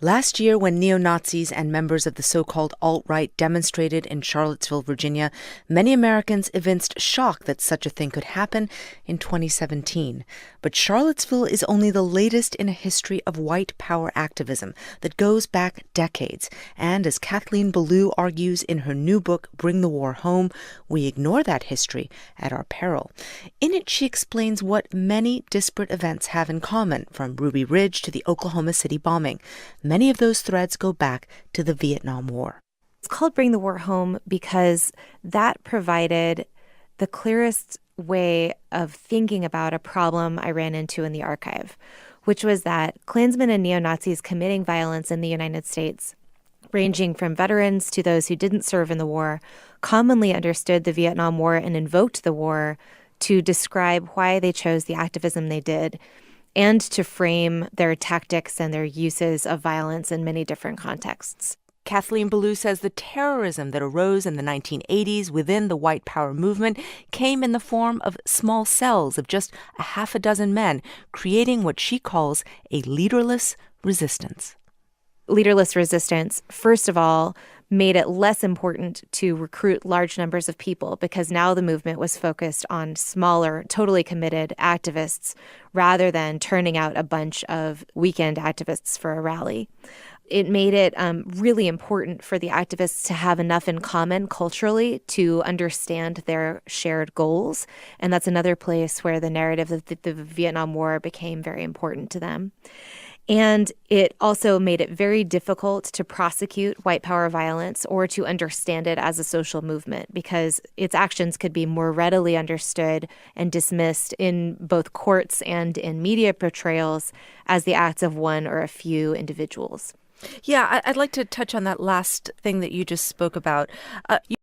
Last year, when neo-Nazis and members of the so-called alt-right demonstrated in Charlottesville, Virginia, many Americans evinced shock that such a thing could happen in 2017. But Charlottesville is only the latest in a history of white power activism that goes back decades. And as Kathleen Belew argues in her new book, Bring the War Home, we ignore that history at our peril. In it, she explains what many disparate events have in common, from Ruby Ridge to the Oklahoma City bombing. Many of those threads go back to the Vietnam War. It's called Bring the War Home because that provided the clearest way of thinking about a problem I ran into in the archive, which was that Klansmen and neo-Nazis committing violence in the United States, ranging from veterans to those who didn't serve in the war, commonly understood the Vietnam War and invoked the war to describe why they chose the activism they did, and to frame their tactics and their uses of violence in many different contexts. Kathleen Belew says the terrorism that arose in the 1980s within the white power movement came in the form of small cells of just a half a dozen men, creating what she calls a leaderless resistance. Leaderless resistance, first of all, made it less important to recruit large numbers of people because now the movement was focused on smaller, totally committed activists rather than turning out a bunch of weekend activists for a rally. It made it really important for the activists to have enough in common culturally to understand their shared goals. And that's another place where the narrative of the Vietnam War became very important to them. And it also made it very difficult to prosecute white power violence or to understand it as a social movement because its actions could be more readily understood and dismissed in both courts and in media portrayals as the acts of one or a few individuals. Yeah, I'd like to touch on that last thing that you just spoke about.